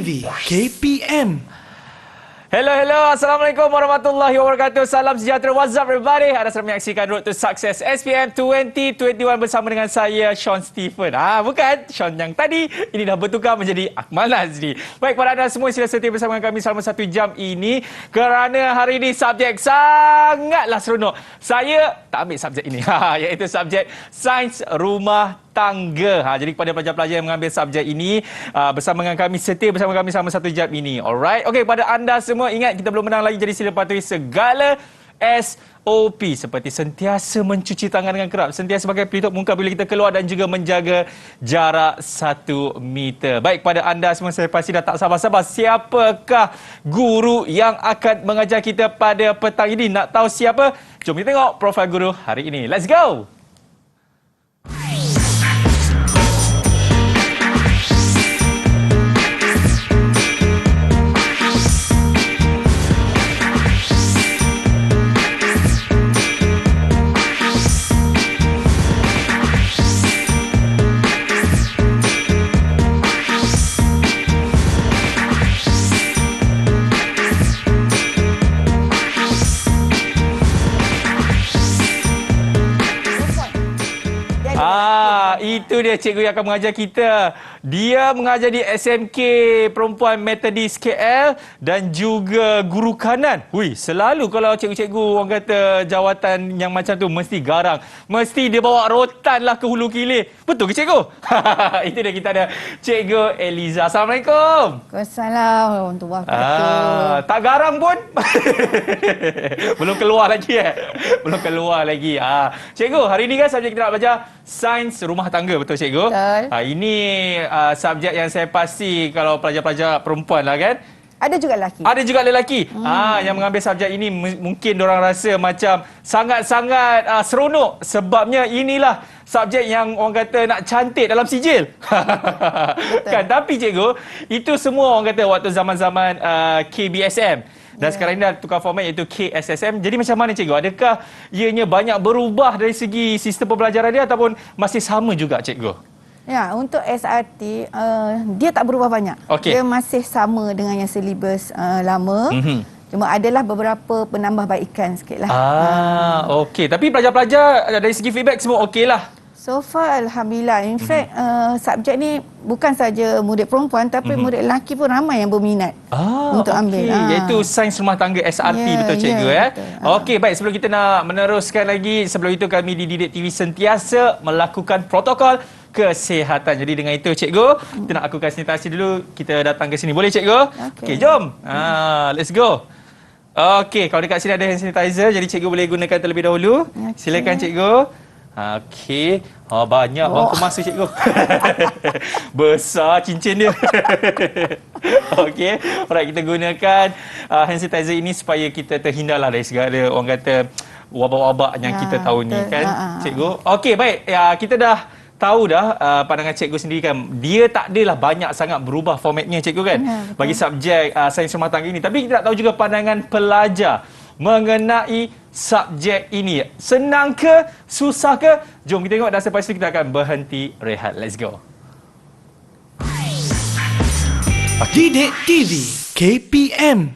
TV KPM. Hello, Assalamualaikum warahmatullahi wabarakatuh. Salam sejahtera, what's up everybody? Anda sedang menyaksikan Road to Success SPM 2021 bersama dengan saya, Sean Stephen. Bukan Sean yang tadi, ini dah bertukar menjadi Akmal Nazri. Baik, para anda semua sila setia bersama dengan kami selama 1 jam ini kerana hari ini subjek sangatlah seronok. Saya tak ambil subjek ini, iaitu subjek Sains Rumah Tangga. Jadi kepada pelajar-pelajar yang mengambil subjek ini bersama dengan kami, setia bersama kami selama 1 jam ini. Alright. Okey, pada anda semua ingat kita belum menang lagi, jadi sila patuhi segala SOP seperti sentiasa mencuci tangan dengan kerap, sentiasa pakai pelitup muka bila kita keluar dan juga menjaga jarak 1 meter. Baik, pada anda semua saya pasti dah tak sabar-sabar. Siapakah guru yang akan mengajar kita pada petang ini? Nak tahu siapa? Jom kita tengok profil guru hari ini. Let's go! Itu dia cikgu yang akan mengajar kita. Dia mengajar di SMK Perempuan Methodist KL dan juga guru kanan. Selalu kalau cikgu-cikgu orang kata jawatan yang macam tu mesti garang. Mesti dia bawa rotan lah ke hulu kilir. Betul ke cikgu? Itu dia, kita ada Cikgu Eliza. Assalamualaikum. Waalaikumsalam warahmatullahi wabarakatuh. Tak garang pun? Belum keluar lagi Belum keluar lagi. Cikgu, hari ni kan subjek kita nak belajar Sains Rumah Tangga, betul cikgu? Betul. Ini subjek yang saya pasti kalau pelajar-pelajar perempuan lah kan? Ada juga lelaki. Ada juga lelaki. Yang mengambil subjek ini mungkin diorang rasa macam sangat-sangat seronok sebabnya inilah subjek yang orang kata nak cantik dalam sijil. Kan? Tapi cikgu, itu semua orang kata waktu zaman-zaman KBSM. Dan sekarang ini dah tukar format iaitu KSSM. Jadi macam mana cikgu? Adakah ianya banyak berubah dari segi sistem pembelajaran dia ataupun masih sama juga cikgu? Ya, untuk SRT dia tak berubah banyak. Dia masih sama dengan yang silibus lama. Cuma adalah beberapa penambahbaikan sikitlah. Okey. Tapi pelajar-pelajar dari segi feedback semua okeylah. So far alhamdulillah. In fact subjek ni bukan saja murid perempuan tapi murid lelaki pun ramai yang berminat untuk ambil. Iaitu Sains Rumah Tangga SRT, betul cikgu Okey, baik, sebelum kita nak meneruskan lagi, sebelum itu kami di Didik TV sentiasa melakukan protokol kesihatan. Jadi dengan itu cikgu, kita nak lakukan sanitasi dulu. Kita datang ke sini. Boleh cikgu? Okey, jom. Let's go. Okey, kalau dekat sini ada hand sanitizer, jadi cikgu boleh gunakan terlebih dahulu. Silakan cikgu. Okey. Banyak bangku masa cikgu. Besar cincin dia. Okey. Alright, kita gunakan hand sanitizer ini supaya kita terhindarlah dari segala orang kata wabak-wabak yang kita tahu ni kan cikgu. Okey, baik. Kita dah tahu dah pandangan cikgu sendiri kan. Dia tak adalah banyak sangat berubah formatnya cikgu kan. Bagi subjek Sains Rumah Tangga ini. Tapi kita nak tahu juga pandangan pelajar mengenai subjek ini. Senang ke? Susah ke? Jom kita tengok dan selepas itu kita akan berhenti rehat. Let's go. Didik TV KPM.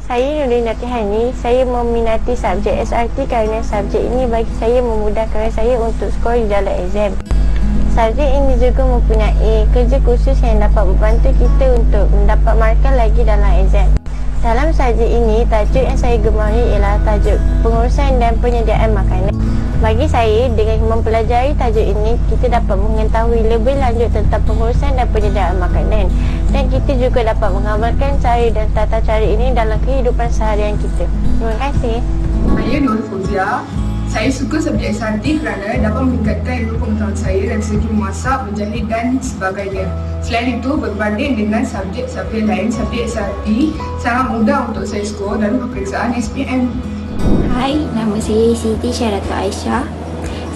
Saya Nurdin Hani. Saya meminati subjek SRT kerana subjek ini bagi saya memudahkan saya untuk skor di dalam exam. Subjek ini juga mempunyai kerja khusus yang dapat membantu kita untuk mendapat markah lagi dalam exam. Dalam subjek ini, tajuk yang saya gemari ialah tajuk pengurusan dan penyediaan makanan. Bagi saya, dengan mempelajari tajuk ini, kita dapat mengetahui lebih lanjut tentang pengurusan dan penyediaan makanan. Dan kita juga dapat mengamalkan cara dan tata cara ini dalam kehidupan seharian kita. Terima kasih. Saya Nur Fauzia. Saya suka subjek SRT kerana dapat meningkatkan ilmu pengetahuan saya dari segi memasak, menjahit dan sebagainya. Selain itu, berbanding dengan subjek-subjek lain, subjek SRT sangat mudah untuk saya skor dalam peperiksaan SPM. Hai, nama saya Siti Syaratu Aisyah.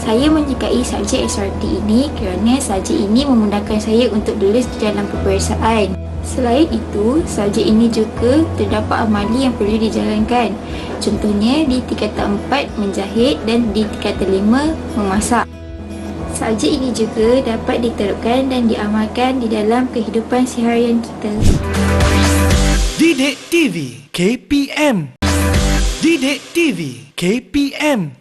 Saya menyukai subjek SRT ini kerana subjek ini memudahkan saya untuk lulus di dalam peperiksaan. Selain itu, subjek ini juga terdapat amali yang perlu dijalankan. Contohnya di tingkatan 4 menjahit dan di tingkatan 5 memasak. Subjek ini juga dapat diterapkan dan diamalkan di dalam kehidupan seharian kita. Didik TV KPM. Didik TV KPM.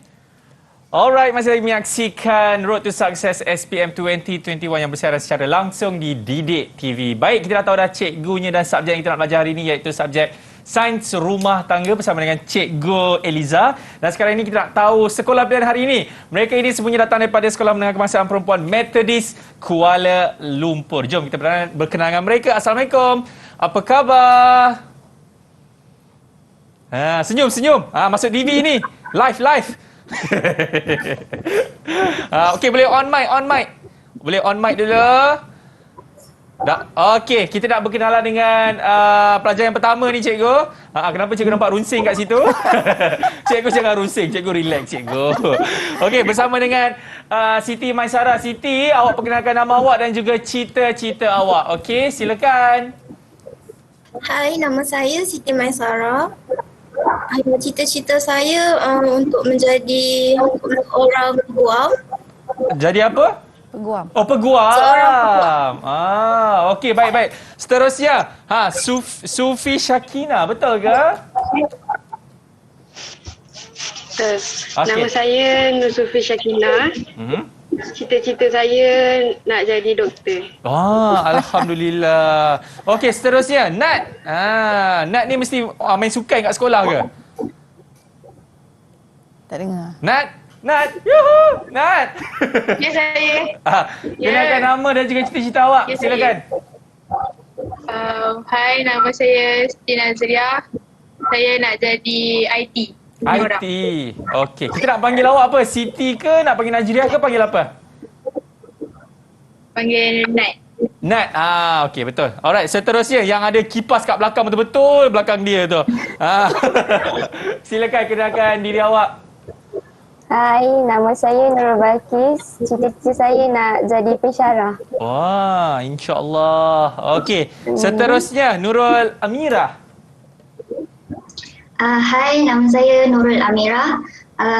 Alright, masih lagi menyaksikan Road to Success SPM 2021 yang bersiaran secara langsung di Didik TV. Baik, kita dah tahu dah cikgunya dan subjek yang kita nak belajar hari ini iaitu subjek Sains Rumah Tangga bersama dengan Cikgu Eliza. Dan sekarang ini kita nak tahu sekolah pilihan hari ini. Mereka ini semuanya datang daripada Sekolah Menengah Kebangsaan Perempuan Methodist Kuala Lumpur. Jom kita berkenalan dengan mereka. Assalamualaikum. Apa khabar? Senyum. Masuk TV ni. Live. Okey, boleh on mic. Boleh on mic dulu. Okey, kita nak berkenalan dengan pelajar yang pertama ni, cikgu. Kenapa cikgu nampak runsing kat situ? Cikgu jangan runsing, cikgu relax, cikgu. Okey, bersama dengan Siti Maisara. Siti, awak perkenalkan nama awak dan juga cita-cita awak. Okey, silakan. Hai, nama saya Siti Maisara. Cita-cita saya untuk menjadi orang peguam. Jadi apa? Peguam. Oh, peguam. Seorang peguam. Okey, baik. Seterusnya, Sufi Syakina, betul ke? Betul. Nama saya Nur Sufi Syakina. Cita-cita saya nak jadi doktor. Alhamdulillah. Okey, seterusnya Nat. Nat ni mesti main sukan kat sekolah ke? Tak dengar. Nat. Yuhu. Nat. Ya, saya. Kenalkan nama dan juga cita-cita awak. Ya, silakan. Hai, nama saya Siti Nazriah. Saya nak jadi IT. IT. Okey. Kita nak panggil awak apa? Siti ke? Nak panggil Najriah ke? Panggil apa? Panggil Nat. Nat. Okey, betul. Alright, seterusnya yang ada kipas kat belakang betul-betul belakang dia tu. Silakan kenalkan diri awak. Hai, nama saya Nurul Balkis. Cita-cita saya nak jadi pensyarah. Wah, insya-Allah. Okey, seterusnya Nurul Amirah. Hai, nama saya Nurul Amirah.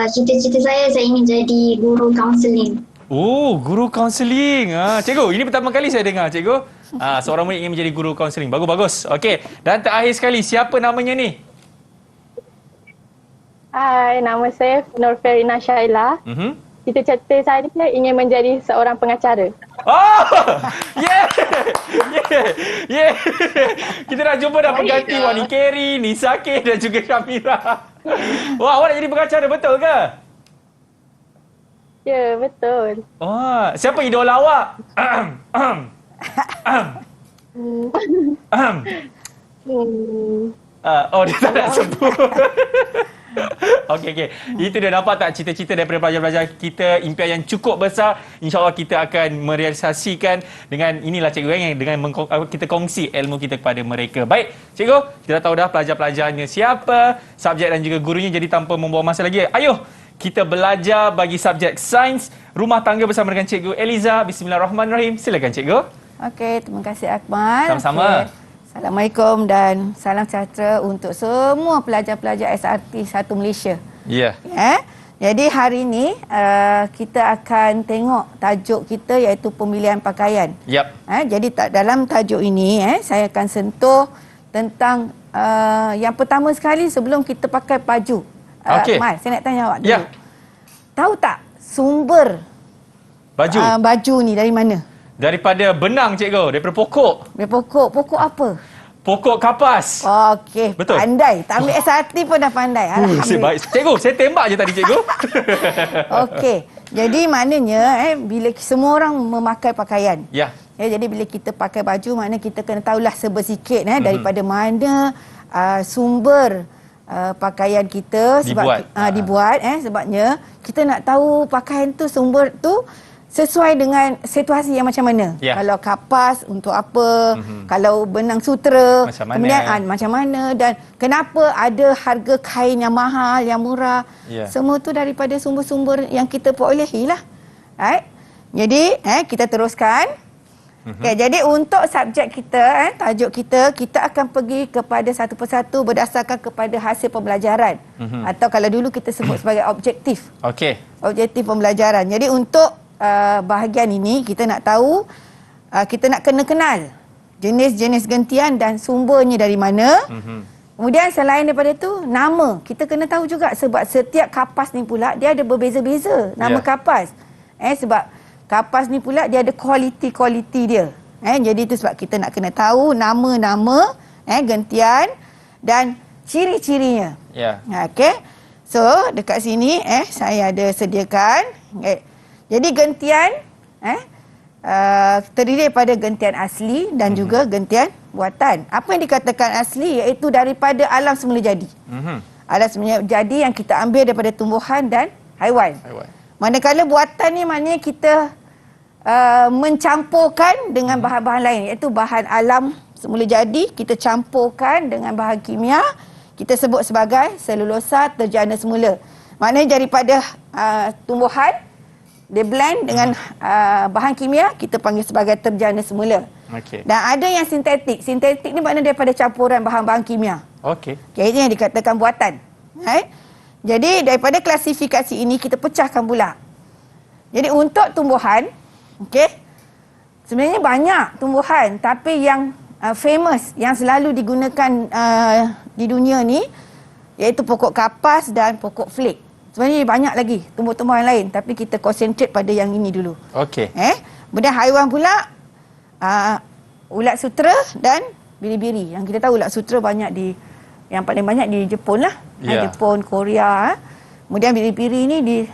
Cita-cita saya ingin jadi guru kaunseling. Oh, guru kaunseling. Cikgu, ini pertama kali saya dengar, cikgu. Seorang murid ingin menjadi guru kaunseling. Bagus. Okey, dan terakhir sekali, siapa namanya ni? Hai, nama saya Nur Ferina Syaila. Cita-cita saya ingin menjadi seorang pengacara. Yeah. Kita dah jumpa dah pengganti Wani Kerry, Nisa K dan juga Syamira. Wah, awak nak jadi pengacara, betul ke? Ya, betul. Siapa idola awak? Dia tak nak sebut. Okey. Itu dia, nampak tak cita-cita daripada pelajar-pelajar kita, impian yang cukup besar. InsyaAllah kita akan merealisasikan dengan inilah cikgu yang dengan kita kongsi ilmu kita kepada mereka. Baik, cikgu, kita dah tahu dah pelajar-pelajarnya siapa, subjek dan juga gurunya. Jadi tanpa membuang masa lagi, ayuh kita belajar bagi subjek Sains Rumah Tangga bersama dengan Cikgu Eliza. Bismillahirrahmanirrahim. Silakan, cikgu. Okey, terima kasih Akmal. Sama-sama. Assalamualaikum dan salam sejahtera untuk semua pelajar-pelajar SRT 1 Malaysia. Ya. Jadi hari ini kita akan tengok tajuk kita iaitu pemilihan pakaian. Yap. Jadi dalam tajuk ini saya akan sentuh tentang yang pertama sekali sebelum kita pakai baju. Okey. Akmal, saya nak tanya awak dulu. Ya. Tahu tak sumber Baju. Baju ni dari mana? Daripada benang, cikgu. Daripada pokok. Dari pokok. Pokok apa? Pokok kapas. Okey, betul. Pandai. Tak ambil SRT pun dah pandai. Alhamdulillah. Cikgu, saya tembak je tadi, cikgu. Okey. Jadi maknanya bila semua orang memakai pakaian. Ya. Jadi bila kita pakai baju, maknanya kita kena tahulah sebersikit daripada mana sumber pakaian kita dibuat sebabnya kita nak tahu pakaian tu sumber tu sesuai dengan situasi yang macam mana. Kalau kapas untuk apa, kalau benang sutera macam mana, kemudian macam mana dan kenapa ada harga kain yang mahal, yang murah. Semua tu daripada sumber-sumber yang kita perolehi lah. Jadi kita teruskan. Jadi untuk subjek kita, tajuk kita akan pergi kepada satu persatu berdasarkan kepada hasil pembelajaran. Atau kalau dulu kita sebut sebagai objektif. Objektif pembelajaran. Jadi untuk bahagian ini kita nak tahu, kita nak kena kenal jenis-jenis gentian dan sumbernya dari mana. Kemudian selain daripada tu, nama. Kita kena tahu juga sebab setiap kapas ni pula dia ada berbeza-beza nama kapas. Sebab kapas ni pula dia ada kualiti-kualiti dia. Jadi itu sebab kita nak kena tahu nama-nama gentian dan ciri-cirinya. Okey. So, dekat sini saya ada sediakan. Jadi gentian terdiri daripada gentian asli dan juga gentian buatan. Apa yang dikatakan asli iaitu daripada alam semula jadi. Alam semula jadi yang kita ambil daripada tumbuhan dan haiwan. Manakala buatan ni maknanya kita mencampurkan dengan bahan-bahan lain, iaitu bahan alam semula jadi kita campurkan dengan bahan kimia, kita sebut sebagai selulosa terjana semula. Maknanya daripada tumbuhan dia blend dengan bahan kimia, kita panggil sebagai terjana semula. Dan ada yang sintetik. Sintetik ni maknanya daripada campuran bahan-bahan kimia. Ini yang dikatakan buatan. Jadi daripada klasifikasi ini kita pecahkan pula. Jadi untuk tumbuhan, sebenarnya banyak tumbuhan, tapi yang famous, yang selalu digunakan di dunia ni iaitu pokok kapas dan pokok flake. Sebenarnya banyak lagi tumbuh-tumbuhan lain, tapi kita concentrate pada yang ini dulu. Kemudian haiwan pula, ulat sutera dan biri-biri. Yang kita tahu ulat sutera yang paling banyak di Jepun lah. Jepun, Korea. Kemudian biri-biri ni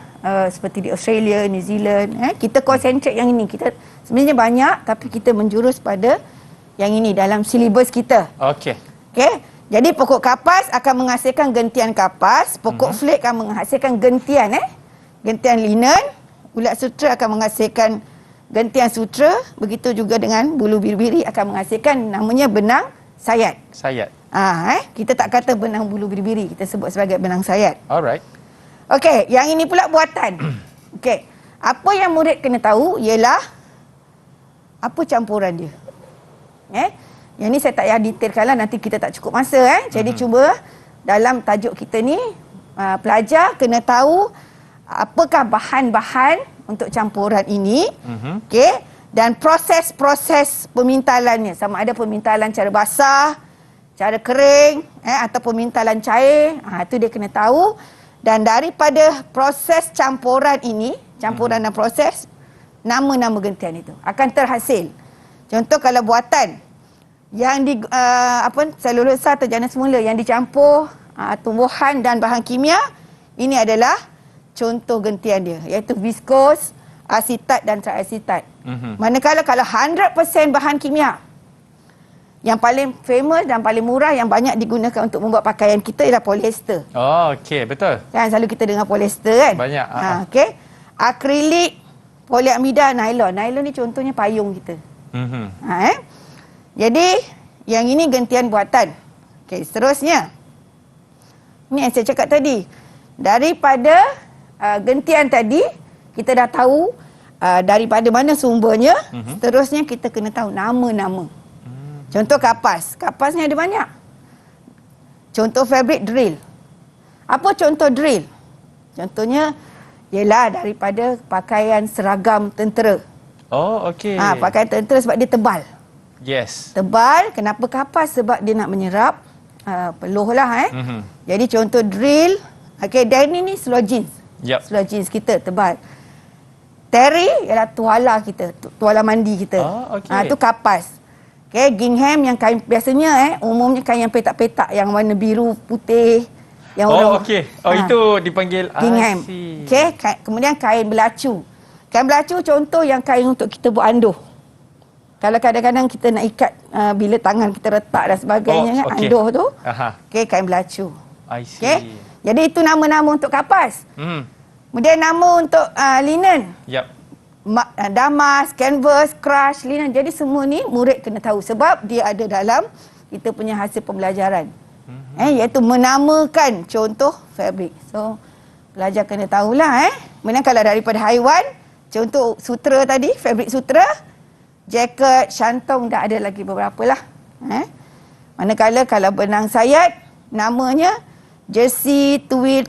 seperti di Australia, New Zealand. Kita concentrate yang ini. Kita sebenarnya banyak, tapi kita menjurus pada yang ini dalam silibus kita. Jadi pokok kapas akan menghasilkan gentian kapas, pokok flake akan menghasilkan gentian gentian linen, ulat sutera akan menghasilkan gentian sutera, begitu juga dengan bulu biri-biri akan menghasilkan namanya benang sayat. Kita tak kata benang bulu biri-biri, kita sebut sebagai benang sayat. Okey, yang ini pula buatan. Apa yang murid kena tahu ialah apa campuran dia. Yang ni saya tak payah detailkan lah, nanti kita tak cukup masa. Jadi cuba dalam tajuk kita ni, pelajar kena tahu apakah bahan-bahan untuk campuran ini. Dan proses-proses pemintalannya, sama ada pemintalan cara basah, cara kering, atau pemintalan cair. Itu dia kena tahu. Dan daripada proses campuran ini, campuran dan proses, nama-nama gentian itu akan terhasil. Contoh kalau buatan yang selulosa terjana semula yang dicampur tumbuhan dan bahan kimia, ini adalah contoh gentian dia, iaitu viskos, asitat dan triasitat. Manakala kalau 100% bahan kimia, yang paling famous dan paling murah yang banyak digunakan untuk membuat pakaian kita ialah polyester. Betul. Kan selalu kita dengar polyester kan? Banyak. Akrilik, poliamida, nylon. Nylon ni contohnya payung kita. Jadi yang ini gentian buatan. Seterusnya, ini yang saya cakap tadi. Daripada gentian tadi, kita dah tahu daripada mana sumbernya. Seterusnya kita kena tahu nama-nama. Contoh kapas. Kapas ni ada banyak. Contoh fabric drill. Apa contoh drill? Contohnya ialah daripada pakaian seragam tentera. Pakaian tentera sebab dia tebal. Tebal. Kenapa kapas? Sebab dia nak menyerap peluh lah. Jadi contoh drill. Dan ini seluar jeans. Seluar jeans kita tebal. Terry ialah tuala kita, tuala mandi kita. Itu kapas. Gingham yang kain biasanya umumnya kain yang petak-petak yang warna biru, putih. Yang itu dipanggil gingham. Kemudian kain belacu. Kain belacu contoh yang kain untuk kita buat anduh. Kalau kadang-kadang kita nak ikat bila tangan kita retak dan sebagainya, anduh tu. Kain belacu. Jadi itu nama-nama untuk kapas. Kemudian nama untuk linen. Damas, canvas, crush, linen. Jadi semua ni murid kena tahu sebab dia ada dalam kita punya hasil pembelajaran. Iaitu menamakan contoh fabrik. So, pelajar kena tahulah. Kemudian kalau daripada haiwan, contoh sutera tadi, fabrik sutera, jaket, shantong, dah ada lagi beberapa lah. Manakala kalau benang sayat, namanya jersey, tuil.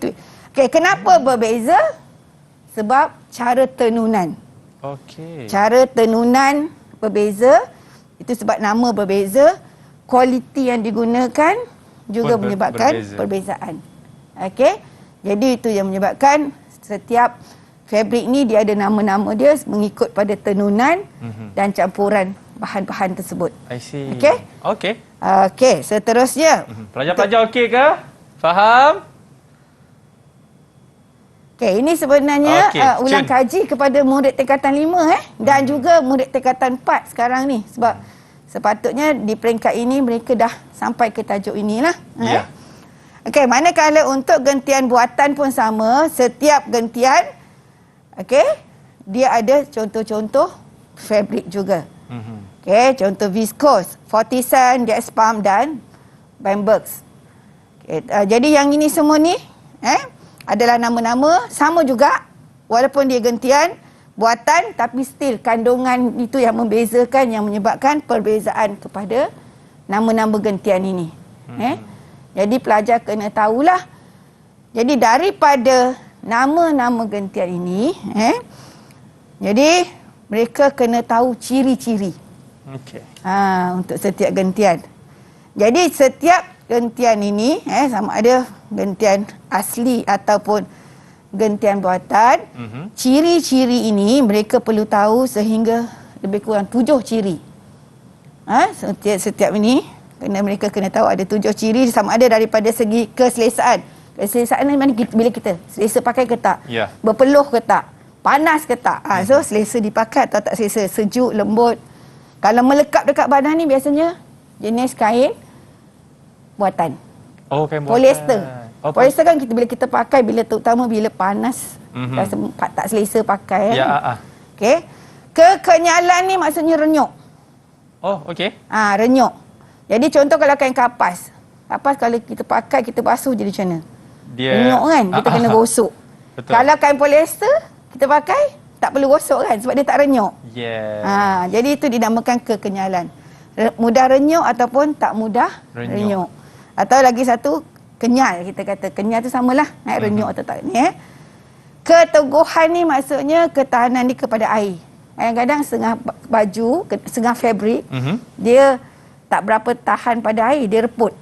Kenapa berbeza? Sebab cara tenunan. Cara tenunan berbeza. Itu sebab nama berbeza, kualiti yang digunakan juga menyebabkan perbezaan. Okey. Jadi itu yang menyebabkan setiap fabrik ni dia ada nama-nama dia mengikut pada tenunan dan campuran bahan-bahan tersebut. I see. Okey? Okey. Okey, seterusnya. Pelajar-pelajar okey ke? Faham? Okey, ini sebenarnya ulang kaji kepada murid tingkatan 5 dan juga murid tingkatan 4 sekarang ni, sebab sepatutnya di peringkat ini mereka dah sampai ke tajuk inilah. Ya. Okey, manakala untuk gentian buatan pun sama, setiap gentian dia ada contoh-contoh fabrik juga. Okey, contoh viscose, Fortisan, Dexpam dan Bambergs. Jadi yang ini semua ni adalah nama-nama sama juga, walaupun dia gentian buatan, tapi still kandungan itu yang membezakan, yang menyebabkan perbezaan kepada nama-nama gentian ini. Jadi pelajar kena tahulah. Jadi daripada nama-nama gentian ini, jadi mereka kena tahu ciri-ciri. Untuk setiap gentian. Jadi setiap gentian ini sama ada gentian asli ataupun gentian buatan, ciri-ciri ini mereka perlu tahu sehingga lebih kurang 7 ciri. Setiap ini mereka kena tahu ada 7 ciri, sama ada daripada segi keselesaan. Keselesaan ni mana bila kita selesa pakai ke tak? Berpeluh ke tak? Panas ke tak? So selesa dipakai atau tak selesa? Sejuk, lembut. Kalau melekat dekat badan ni biasanya jenis kain buatan. Oh, kain buatan. Polyester. Polyester kan bila kita pakai, terutama bila panas, rasa tak selesa pakai. Okey. Kekenyalan ni maksudnya renyuk. Oh, okey. Renyuk. Jadi contoh kalau kain kapas. Kapas kalau kita pakai, kita basuh jadi macam mana? Renyuk kan? Kita kena gosok. Betul. Kalau kain polyester, kita pakai, tak perlu gosok kan? Sebab dia tak renyuk. Jadi itu dinamakan kekenyalan. Mudah renyuk ataupun tak mudah renyuk. Atau lagi satu, kenyal kita kata. Kenyal tu samalah. Renyuk atau tak. Keteguhan ni maksudnya ketahanan dia kepada air. Kadang-kadang setengah baju, setengah fabrik, dia tak berapa tahan pada air, dia reput.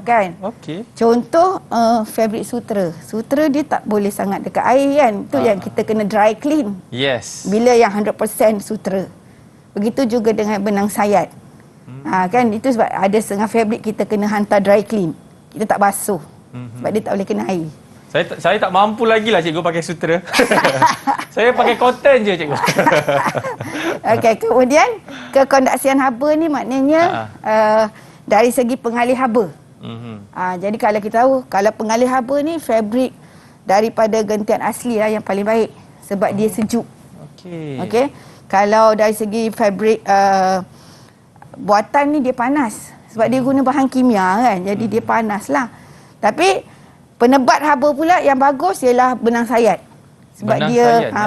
Kan? Okey. Contoh fabrik sutera. Sutera dia tak boleh sangat dekat air kan. Itu yang kita kena dry clean. Yes. Bila yang 100% sutera. Begitu juga dengan benang sayat. Kan itu sebab ada setengah fabrik kita kena hantar dry clean. Kita tak basuh. Sebab dia tak boleh kena air. Saya tak mampu lagi lah cikgu pakai sutera. Saya pakai cotton je cikgu. Okey, kemudian kekondaksian haba ni maknanya dari segi pengalih haba. Jadi kalau kita tahu, kalau pengalih haba ni fabrik daripada gentian asli lah yang paling baik. Sebab dia sejuk. Okey. Kalau dari segi fabrik buatan ni dia panas. Sebab dia guna bahan kimia kan. Jadi dia panas lah. Tapi penebat haba pula yang bagus ialah benang sayat. Sebab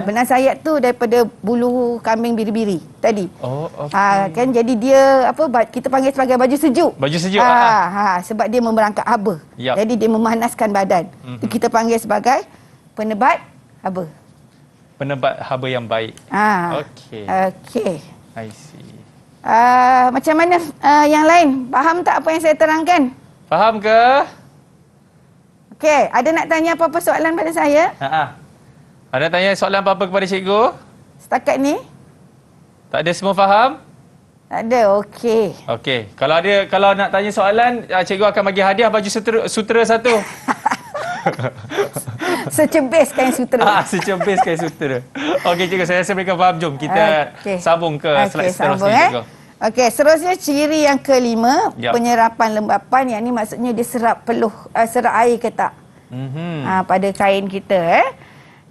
benang sayat tu daripada bulu kambing biri-biri tadi. Kan jadi dia kita panggil sebagai baju sejuk. Baju sejuk. Sebab dia memerangkap haba. Jadi dia memanaskan badan. Itu kita panggil sebagai penebat haba. Penebat haba yang baik. Okey. I see. Macam mana yang lain? Faham tak apa yang saya terangkan? Faham ke? Okey, ada nak tanya apa-apa soalan pada saya? Ada tanya soalan apa-apa kepada cikgu? Setakat ni? Tak ada, semua faham? Tak ada, okey. Okey. Kalau nak tanya soalan, cikgu akan bagi hadiah baju sutera satu. Secebis kain sutera. Secebis kain sutera. Okey cikgu, saya rasa mereka faham. Jom kita sambung ke slide seterusnya cikgu. Okey, seterusnya ciri yang kelima, penyerapan lembapan. Yang ni maksudnya dia serap air ke tak pada kain kita.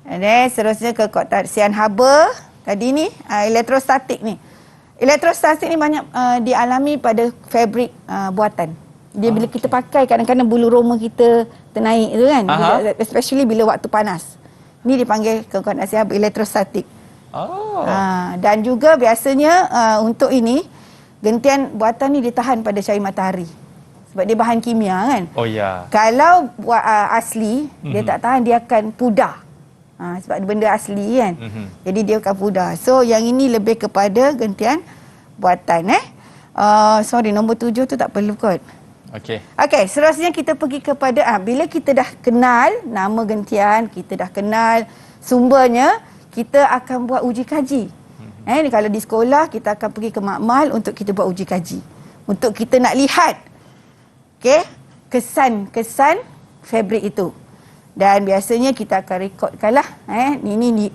Dan seterusnya kekondaksian haba. Tadi ni elektrostatik ni. Elektrostatik ni banyak dialami pada fabrik buatan. Dia bila kita pakai, kadang-kadang bulu roma kita ternaik tu kan. Especially bila waktu panas. Ni dipanggil kekondaksian haba elektrostatik. Dan juga biasanya untuk ini, gentian buatan ni ditahan pada cahaya matahari. Sebab dia bahan kimia kan. Kalau asli, dia tak tahan, dia akan pudar. Sebab benda asli kan. Jadi dia akan pudar. So yang ini lebih kepada gentian buatan. Sorry, nombor 7 tu tak perlu kot. Okey. Okey, seterusnya kita pergi kepada bila kita dah kenal nama gentian, kita dah kenal sumbernya, kita akan buat uji kaji. Ni kalau di sekolah kita akan pergi ke makmal untuk kita buat uji kaji. Untuk kita nak lihat kesan fabrik itu. Dan biasanya kita akan rekodkanlah ini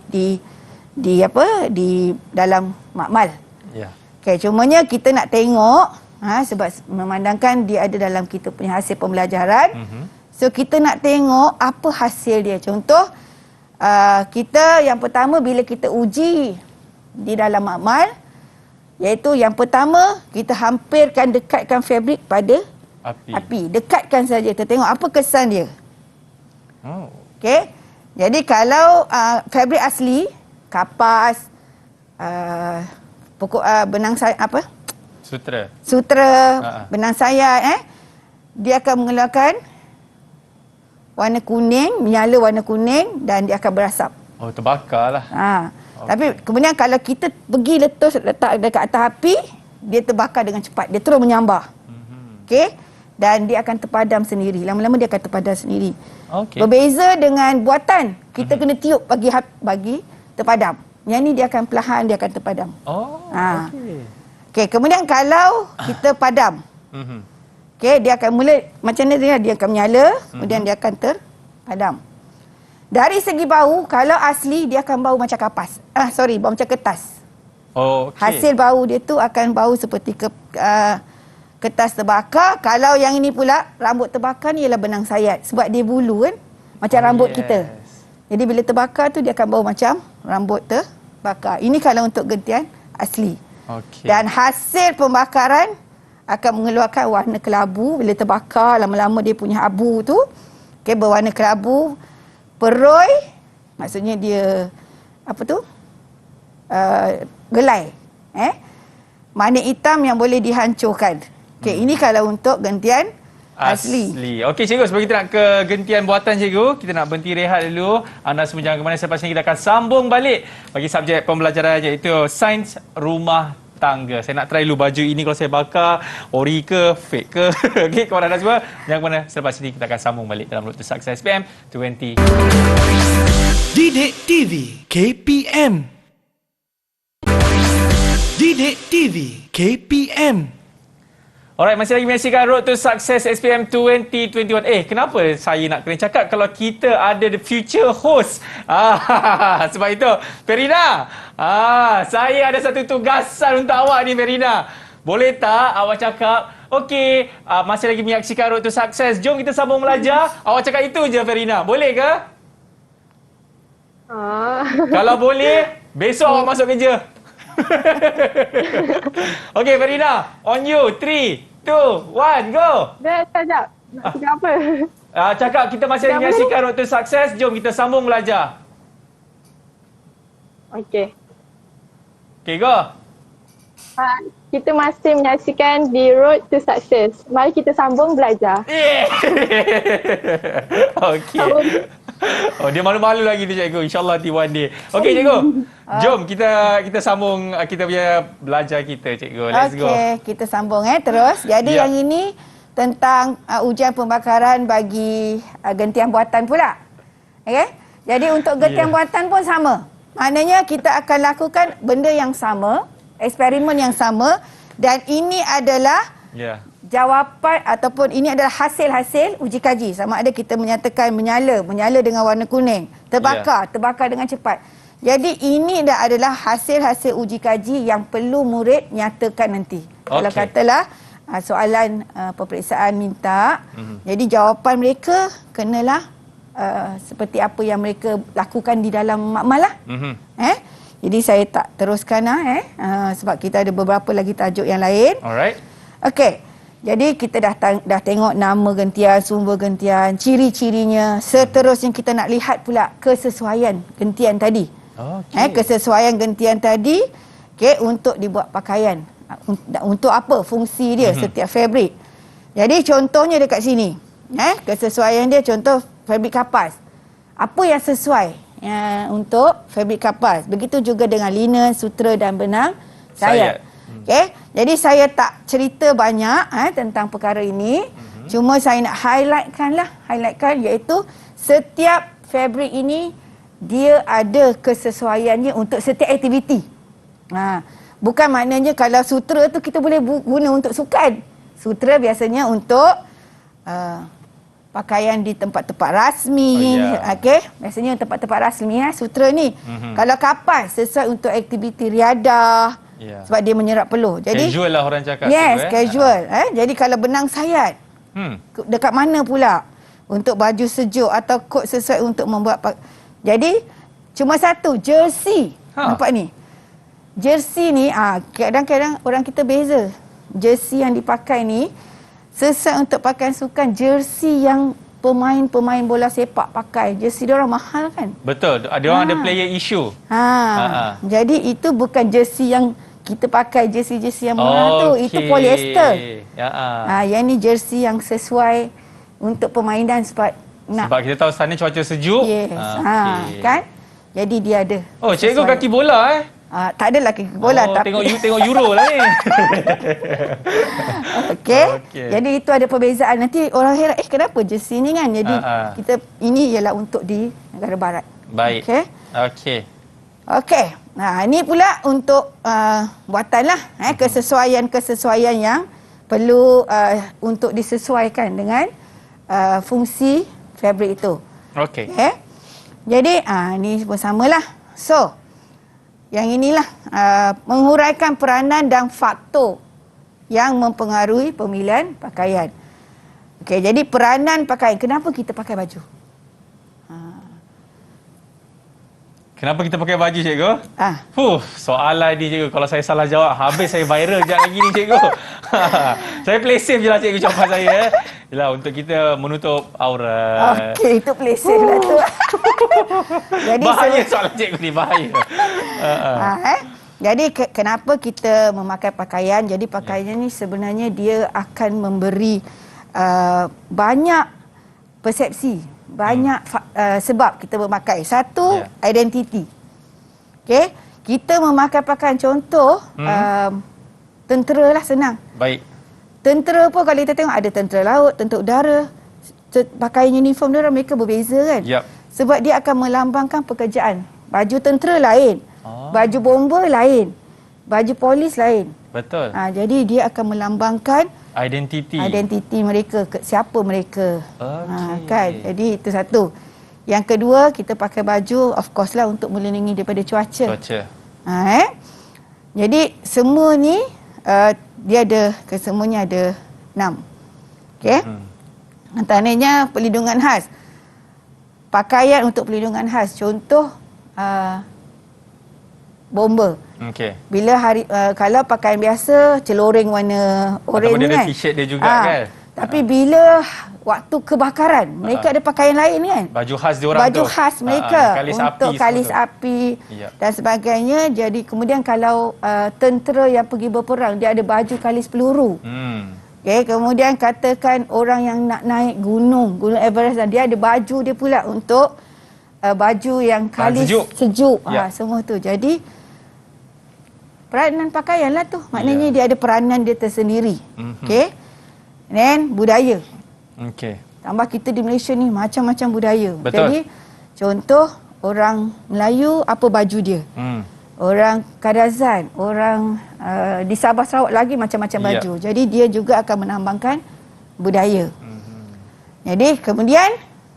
di dalam makmal. Ya. Okey, cumanya kita nak tengok sebab memandangkan dia ada dalam kita punya hasil pembelajaran. So kita nak tengok apa hasil dia. Contoh kita yang pertama bila kita uji di dalam makmal, iaitu yang pertama kita hampirkan dekatkan fabrik pada api. Dekatkan saja, kita tengok apa kesan dia. Okey. Jadi kalau fabrik asli, kapas, pokok benang Sutra, benang sayat, dia akan mengeluarkan warna kuning, menyala warna kuning dan dia akan berasap. Oh, terbakar lah. Tapi kemudian kalau kita pergi letak dekat atas api, dia terbakar dengan cepat. Dia terus menyambar. Okey? Dan dia akan terpadam sendiri. Lama-lama dia akan terpadam sendiri. Berbeza dengan buatan, kita kena tiup bagi terpadam. Yang ni dia akan perlahan, dia akan terpadam. Okey, kemudian kalau kita padam. Dia akan mula macam ni, dia akan menyala, kemudian dia akan terpadam. Dari segi bau, kalau asli dia akan bau macam kapas. Bau macam kertas. Hasil bau dia tu akan bau seperti kertas terbakar. Kalau yang ini pula rambut terbakar ni ialah benang sayat, sebab dia bulu kan, macam rambut kita. Jadi bila terbakar tu dia akan bau macam rambut terbakar. Ini kalau untuk gentian asli. Dan hasil pembakaran akan mengeluarkan warna kelabu. Bila terbakar, lama-lama dia punya abu tu berwarna kelabu. Peroi, maksudnya dia gelai. Magnet hitam yang boleh dihancurkan. Ini kalau untuk gentian asli. Okey cikgu, sebelum kita nak ke gentian buatan cikgu, kita nak berhenti rehat dulu. Anda semua jangan ke mana, selepas ini kita akan sambung balik bagi subjek pembelajaran iaitu sains rumah tangga. Saya nak try dulu baju ini kalau saya bakar, ori ke, fake ke. Okey, kepada anda semua, jangan ke mana, selepas ini kita akan sambung balik dalam Road to Success SPM 20. Didik TV KPM. Didik TV KPM. Alright, masih lagi menyaksikan Road to Success SPM 2021. Kenapa saya nak kena cakap kalau kita ada the future host? Sebab itu, Ferina, saya ada satu tugasan untuk awak ni, Ferina. Boleh tak awak cakap, okey, masih lagi menyaksikan Road to Success, jom kita sambung belajar. Awak cakap itu je, Ferina. Boleh ke? Kalau boleh, besok awak masuk kerja. Okey, Ferina, on you. 3, 2, 1, go! Sekejap. Nak cakap apa? Cakap kita masih menyaksikan Road to Success. Jom kita sambung belajar. Okey. Okey, go! Kita masih menyaksikan di Road to Success. Mari kita sambung belajar. Okey. Dia malu-malu lagi tu cikgu. InsyaAllah nanti one day. Okey cikgu. Jom kita sambung kita punya belajar kita cikgu. Let's go. Okey, kita sambung terus. Jadi yang ini tentang ujian pembakaran bagi gentian buatan pula. Okey. Jadi untuk gentian buatan pun sama. Maknanya kita akan lakukan benda yang sama, eksperimen yang sama, dan ini adalah jawapan ataupun ini adalah hasil-hasil uji kaji. Sama ada kita menyatakan menyala dengan warna kuning, terbakar dengan cepat. Jadi ini adalah hasil-hasil uji kaji yang perlu murid nyatakan nanti. Kalau katalah soalan peperiksaan minta, jadi jawapan mereka kenalah seperti apa yang mereka lakukan di dalam makmal lah. Jadi saya tak teruskan sebab kita ada beberapa lagi tajuk yang lain. Alright. Okey. Jadi kita dah tengok nama gentian, sumber gentian, ciri-cirinya. Seterusnya kita nak lihat pula kesesuaian gentian tadi. Kesesuaian gentian tadi untuk dibuat pakaian. Untuk apa fungsi dia setiap fabrik. Jadi contohnya dekat sini. Kesesuaian dia contoh fabrik kapas. Apa yang sesuai untuk fabrik kapas. Begitu juga dengan linen, sutra dan benang sayat. Okey. Jadi saya tak cerita banyak tentang perkara ini. Cuma saya nak highlightkan iaitu setiap fabrik ini dia ada kesesuaiannya untuk setiap aktiviti. Bukan maknanya kalau sutera tu kita boleh guna untuk sukan. Sutera biasanya untuk pakaian di tempat-tempat rasmi. Okey, biasanya tempat-tempat rasmi sutera ni. Kalau kapal sesuai untuk aktiviti riadah. Sebab dia menyerap peluh. Jadi casual lah orang cakap. Yes, casual. Jadi kalau benang sayat, dekat mana pula untuk baju sejuk atau kot sesuai untuk membuat jadi cuma satu jersey. Nampak ni, jersey ni kadang-kadang orang kita beza. Jersey yang dipakai ni sesuai untuk pakaian sukan. Jersey yang pemain-pemain bola sepak pakai, jersey dia orang mahal kan. Betul, ada orang ada player issue. Jadi itu bukan jersey yang kita pakai, jersey-jersey yang murah tu, itu polyester. Yang ni jersey yang sesuai untuk permainan sebab kita tahu sana cuaca sejuk. Yes. Kan? Jadi dia ada. Oh, cikgu kaki bola tak adalah kaki bola tapi tengok Euro lah ni. Okey. Jadi itu ada perbezaan. Nanti orang heran kenapa jersey ni kan. Jadi kita ini ialah untuk di negara barat. Baik. Okey. Ini pula untuk buatanlah kesesuaian yang perlu untuk disesuaikan dengan fungsi fabrik itu. Okey. Jadi ni pun samalah. So, yang inilah menguraikan peranan dan faktor yang mempengaruhi pemilihan pakaian. Okey, jadi peranan pakaian. Kenapa kita pakai baju? Kenapa kita pakai baju, cikgu? Soalan ni, cikgu. Kalau saya salah jawab, habis saya viral sekejap lagi ni, cikgu. Saya play safe je lah, cikgu, jawapan saya. Yalah, untuk kita menutup aurat. Okey, itu play safe lah tu. Jadi, bahaya soalan cikgu ni, bahaya. Jadi, kenapa kita memakai pakaian? Jadi, pakaian ni sebenarnya dia akan memberi banyak persepsi. Banyak sebab kita memakai. Satu, identiti. Okey, kita memakai pakaian contoh tentera lah, senang. Baik. Tentera pun kalau kita tengok ada tentera laut, tentera udara, pakai uniform dia, mereka berbeza kan. Sebab dia akan melambangkan pekerjaan. Baju tentera lain, baju bomber lain, baju polis lain. Betul. Jadi dia akan melambangkan identiti mereka, siapa mereka. Kan? Jadi itu satu. Yang kedua, kita pakai baju of course lah untuk melindungi daripada cuaca. Jadi semua ni dia ada, kesemuanya ada 6. Okey. Antaranya perlindungan khas. Pakaian untuk perlindungan khas. Contoh bomber. Okey. Bila kalau pakaian biasa celoreng warna oranye kan. Ada t-shirt dia juga kan. Tapi bila waktu kebakaran, mereka ada pakaian lain kan. Baju khas diorang tu. Baju khas mereka untuk kalis api dan sebagainya. Jadi kemudian kalau tentera yang pergi berperang, dia ada baju kalis peluru. Okey, kemudian katakan orang yang nak naik gunung Everest, dia ada baju dia pula untuk baju yang kalis sejuk. Semua tu. Jadi peranan pakaian lah tu. Maknanya dia ada peranan dia tersendiri. Okey. Dan budaya. Okey. Tambah kita di Malaysia ni macam-macam budaya. Betul. Jadi contoh orang Melayu apa baju dia. Orang Kadazan, orang di Sabah Sarawak lagi macam-macam baju. Jadi dia juga akan menambangkan budaya. Jadi kemudian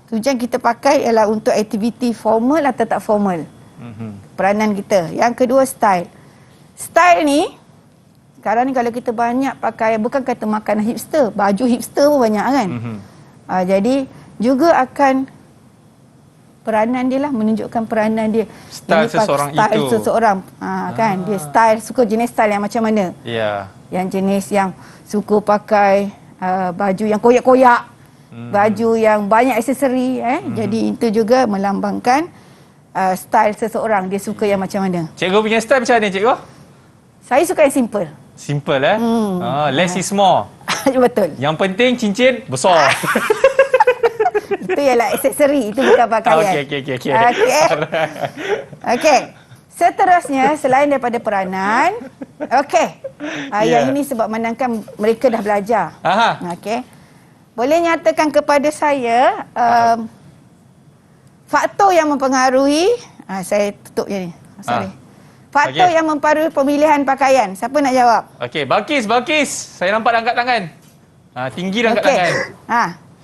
tujuan kita pakai ialah untuk aktiviti formal atau tak formal. Peranan kita. Yang kedua style. Style ni sekarang ni kalau kita banyak pakai, bukan kata makanan hipster, baju hipster pun banyak kan. Jadi juga akan peranan dia lah, menunjukkan peranan dia. Style seseorang style itu. Seseorang. Kan, dia style, suka jenis style yang macam mana. Yang jenis yang suka pakai baju yang koyak-koyak, baju yang banyak aksesori. Jadi itu juga melambangkan style seseorang, dia suka yang macam mana. Cikgu punya style macam mana, cikgu? Saya suka yang simple. Simple less is more. Betul. Yang penting cincin besar. Itu ialah aksesori, itu bukan pakaian. Okey. Okey. So, Seterusnya, selain daripada peranan, okey. Yang ini sebab menangkan mereka dah belajar. Okey. Boleh nyatakan kepada saya faktor yang mempengaruhi, saya tutup je ni. Sorry. Faktor yang mempengaruhi pemilihan pakaian. Siapa nak jawab? Okey, Balkis. Saya nampak dah angkat tangan. Tinggi dah angkat tangan.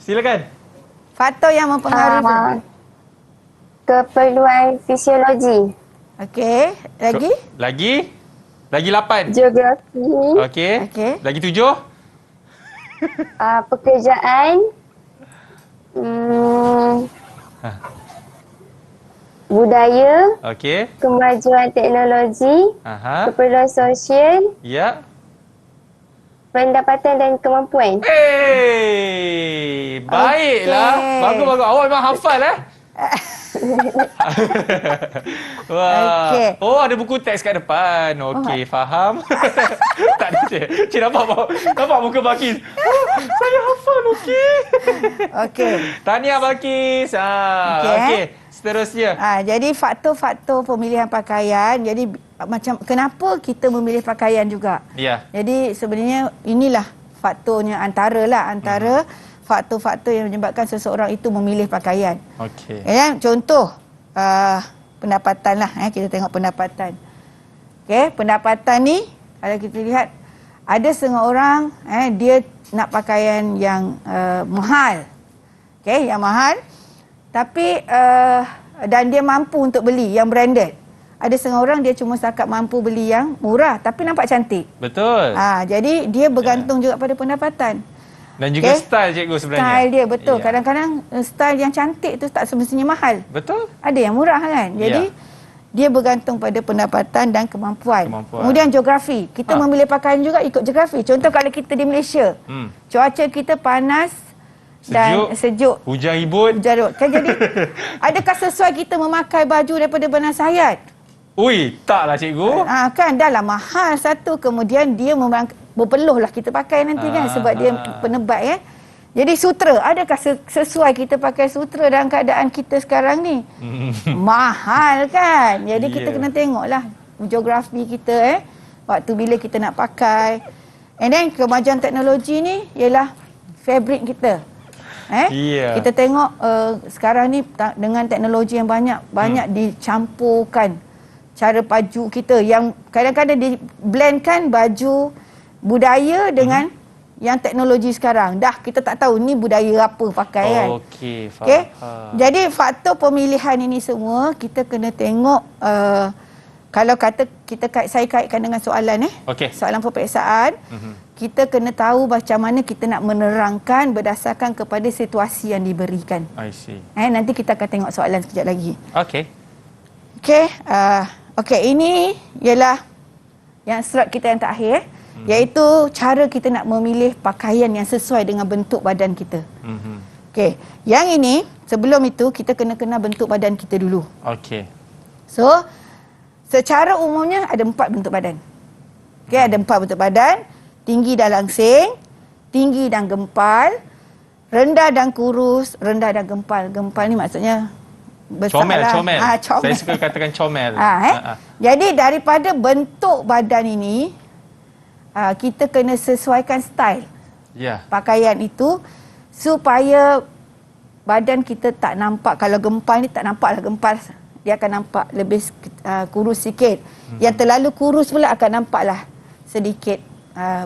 Silakan. Faktor yang mempengaruhi. Keperluan fisiologi. Okey, lagi? Lagi 8. Geografi. Okey. Lagi 7. Pekerjaan. Budaya. Okey. Kemajuan teknologi. Keperluan sosial. Ya. Pendapatan dan kemampuan. Baiklah. Bagus. Awak memang hafal Wah. Oh, ada buku teks kat depan. Okey, faham. Tak ada cik. Nampak muka Balkis. Saya hafal, okey. Tahniah Balkis. Okey. Seterusnya. Jadi faktor-faktor pemilihan pakaian. Jadi macam kenapa kita memilih pakaian juga. Ya. Jadi sebenarnya inilah faktornya antara faktor-faktor yang menyebabkan seseorang itu memilih pakaian. Okey. Contoh pendapatan lah. Kita tengok pendapatan. Okey, pendapatan ni kalau kita lihat ada setengah orang dia nak pakaian yang mahal. Okey, yang mahal. Tapi dan dia mampu untuk beli yang branded. Ada setengah orang dia cuma setakat mampu beli yang murah tapi nampak cantik. Betul. Jadi dia bergantung juga pada pendapatan. Dan juga style cikgu sebenarnya. Style dia betul. Kadang-kadang style yang cantik tu tak semestinya mahal. Betul. Ada yang murah kan. Jadi dia bergantung pada pendapatan dan kemampuan. Kemudian geografi. Kita memilih pakaian juga ikut geografi. Contoh kalau kita di Malaysia. Cuaca kita panas dan sejuk. Hujan ribut. Kan jadi adakah sesuai kita memakai baju daripada benang sayat? Ui, taklah cikgu. Kan dah lah mahal satu. Kemudian dia berpeluh lah kita pakai nanti kan sebab dia penebat Jadi sutra, adakah sesuai kita pakai sutra dalam keadaan kita sekarang ni? Mahal kan? Jadi kita kena tengoklah geografi kita waktu bila kita nak pakai. And then kemajuan teknologi ni ialah fabric kita. Kita tengok sekarang ni dengan teknologi yang banyak dicampurkan cara baju kita yang kadang-kadang di-blendkan baju budaya dengan yang teknologi sekarang. Dah kita tak tahu ni budaya apa pakai kan. Okey, faham. Jadi faktor pemilihan ini semua kita kena tengok kalau kata saya kaitkan dengan soalan soalan peperiksaan. Kita kena tahu macam mana kita nak menerangkan berdasarkan kepada situasi yang diberikan. I see. Nanti kita akan tengok soalan sekejap lagi. Okey, ini ialah yang slot kita yang terakhir iaitu cara kita nak memilih pakaian yang sesuai dengan bentuk badan kita. Okey, yang ini sebelum itu kita kena kenal bentuk badan kita dulu. Okey. So, secara umumnya ada 4 bentuk badan. Okey, ada 4 bentuk badan. Tinggi dan langsing, tinggi dan gempal, rendah dan kurus, rendah dan gempal. Gempal ni maksudnya besar lah. Comel. Saya suka katakan comel. Jadi daripada bentuk badan ini, kita kena sesuaikan style pakaian itu supaya badan kita tak nampak. Kalau gempal ni tak nampaklah gempal. Dia akan nampak lebih kurus sikit. Yang terlalu kurus pula akan nampaklah sedikit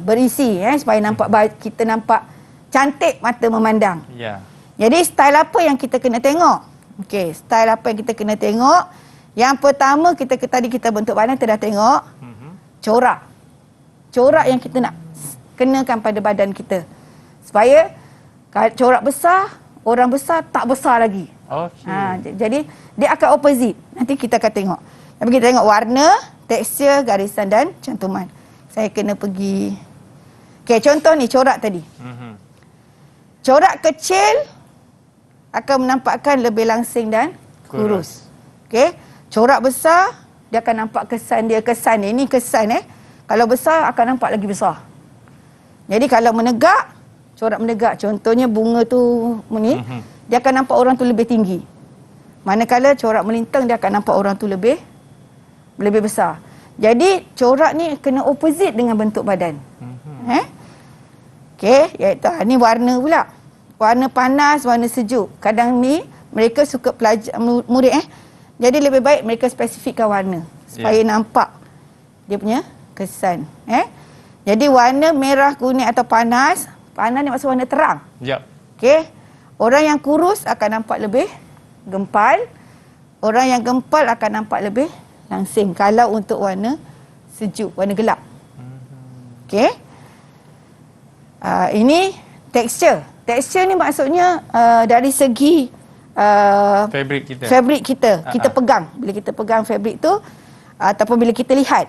berisi supaya kita nampak cantik mata memandang. Jadi style apa yang kita kena tengok? Okey, style apa yang kita kena tengok? Yang pertama tadi kita bentuk badan kita dah tengok. Corak. Corak yang kita nak kenakan pada badan kita. Supaya corak besar, orang besar tak besar lagi. Jadi dia akan opposite. Nanti kita akan tengok. Tapi kita tengok warna, tekstur, garisan dan cantuman. Saya kena pergi. Okey, contoh ni corak tadi. Corak kecil akan menampakkan lebih langsing dan kurus. Okey. Corak besar dia akan nampak kesan dia. Ini kesan Kalau besar akan nampak lagi besar. Jadi kalau menegak, corak menegak, contohnya bunga tu dia akan nampak orang tu lebih tinggi. Manakala corak melintang dia akan nampak orang tu lebih lebih besar. Jadi corak ni kena opposite dengan bentuk badan. Okey, iaitu ni warna pula. Warna panas, warna sejuk. Kadang ni mereka suka pelajar murid Jadi lebih baik mereka spesifikkan warna supaya nampak dia punya kesan. Jadi warna merah, kuning atau panas. Panas ni maksud warna terang. Okey. Orang yang kurus akan nampak lebih gempal. Orang yang gempal akan nampak lebih langsing. Kalau untuk warna sejuk, warna gelap. Okey. Ini tekstur. Tekstur ni maksudnya dari segi fabric kita. Kita pegang. Bila kita pegang fabric tu ataupun bila kita lihat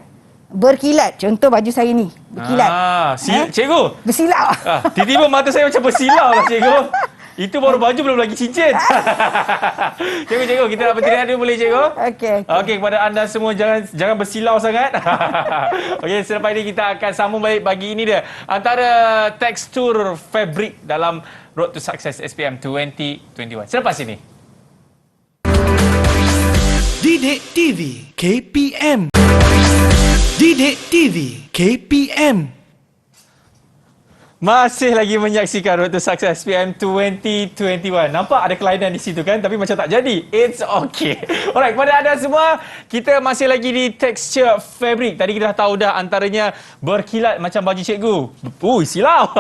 berkilat. Contoh baju saya ni berkilat. Cikgu. Bersilau. Tiba-tiba mata saya macam bersilau lah cikgu. Itu baru baju belum lagi cincin. Cikgu, kita nak bertindak dulu boleh cikgu? Okey, kepada anda semua jangan bersilau sangat. Okey, selepas ini kita akan sambung balik bagi ini dia. Antara tekstur fabric dalam Road to Success SPM 2021. Selepas ini. Didik TV KPM. Didik TV KPM. Masih lagi menyaksikan Road to Success SPM 2021. Nampak ada kelainan di situ kan? Tapi macam tak jadi. It's okay. Alright, kepada anda semua, kita masih lagi di texture fabric. Tadi kita dah tahu dah antaranya berkilat macam baju cikgu. Silau.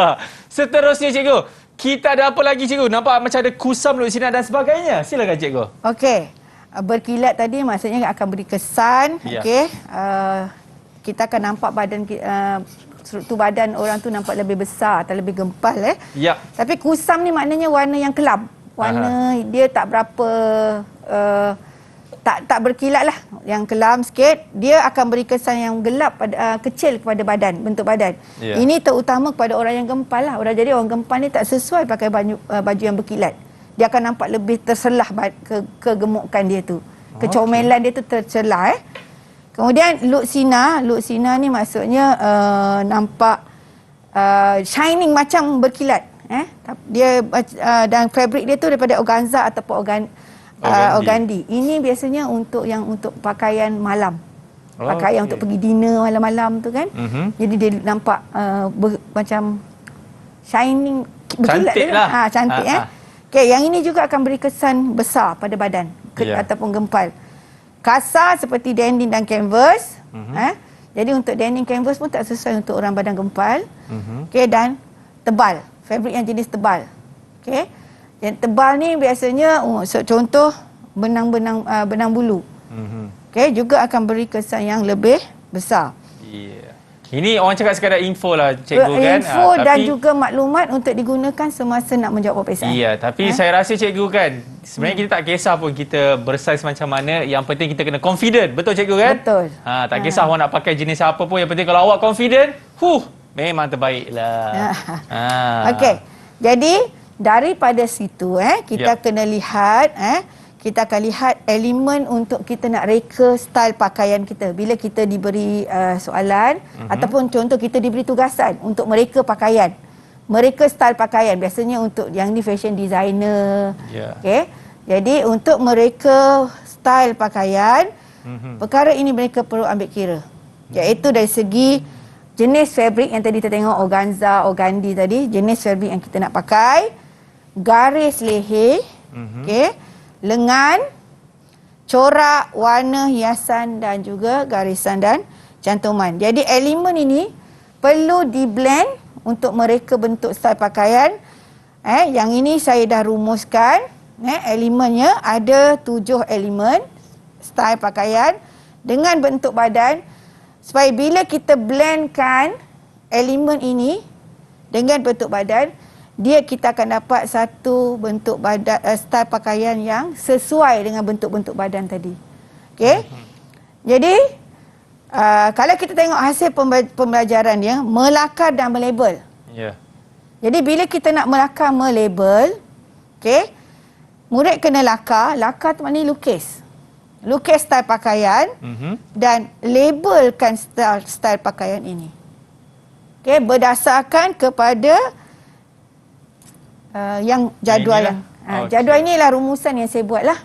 Seterusnya cikgu, kita ada apa lagi cikgu? Nampak macam ada kusam di sini dan sebagainya. Silakan cikgu. Okey. Berkilat tadi maksudnya akan beri kesan. Okey. Kita akan nampak badan struktur badan orang tu nampak lebih besar atau lebih gempal Tapi kusam ni maknanya warna yang kelam. Warna dia tak berapa tak berkilat lah, yang kelam sikit. Dia akan beri kesan yang gelap kecil kepada badan, bentuk badan. Ini terutama kepada orang yang gempal lah. Jadi orang gempal ni tak sesuai pakai baju yang berkilat. Dia akan nampak lebih terselah kegemukan dia tu. Kecomelan dia tu tercelah Kemudian look Sina ni maksudnya nampak shining macam berkilat. Dia dan fabric dia tu daripada organza ataupun organdi. Ini biasanya untuk pakaian malam. Pakaian untuk pergi dinner malam-malam tu kan. Jadi dia nampak macam shining berkilat. Cantik lah. Cantik Okey, yang ini juga akan beri kesan besar pada badan ataupun gempal. Kasar seperti denim dan canvas. Jadi untuk denim canvas pun tak sesuai untuk orang badan gempal. Okey, dan tebal. Fabric yang jenis tebal. Okey. Yang tebal ni biasanya contoh benang bulu. Okey, juga akan beri kesan yang lebih besar. Ini orang cakap sekadar info lah cikgu kan. Info dan juga maklumat untuk digunakan semasa nak menjawab peperiksaan. Tapi saya rasa cikgu kan, sebenarnya kita tak kisah pun kita bersaiz macam mana. Yang penting kita kena confident. Betul cikgu kan? Betul. Tak kisah awak nak pakai jenis apa pun. Yang penting kalau awak confident, memang terbaik lah. Okey. Jadi daripada situ kita kena lihat kita akan lihat elemen untuk kita nak reka style pakaian kita. Bila kita diberi soalan ataupun contoh kita diberi tugasan untuk mereka pakaian. Mereka style pakaian. Biasanya untuk yang ni fashion designer. Okay. Jadi untuk mereka style pakaian, perkara ini mereka perlu ambil kira. Iaitu dari segi jenis fabric yang tadi kita tengok organza, organdi tadi. Jenis fabric yang kita nak pakai. Garis leher. Okay. Lengan, corak, warna, hiasan dan juga garisan dan cantuman. Jadi elemen ini perlu di-blend untuk mereka bentuk style pakaian. Yang ini saya dah rumuskan. Elemennya ada 7 elemen style pakaian dengan bentuk badan. Supaya bila kita blendkan elemen ini dengan bentuk badan, kita akan dapat satu bentuk badan style pakaian yang sesuai dengan bentuk-bentuk badan tadi. Okey. Jadi kalau kita tengok hasil pembelajaran dia, melakar dan melabel. Jadi bila kita nak melakar, melabel, okey, murid kena lakar tu maknanya lukis. Lukis style pakaian dan labelkan style pakaian ini. Okey, berdasarkan kepada yang jadual yang jadual inilah rumusan yang saya buatlah.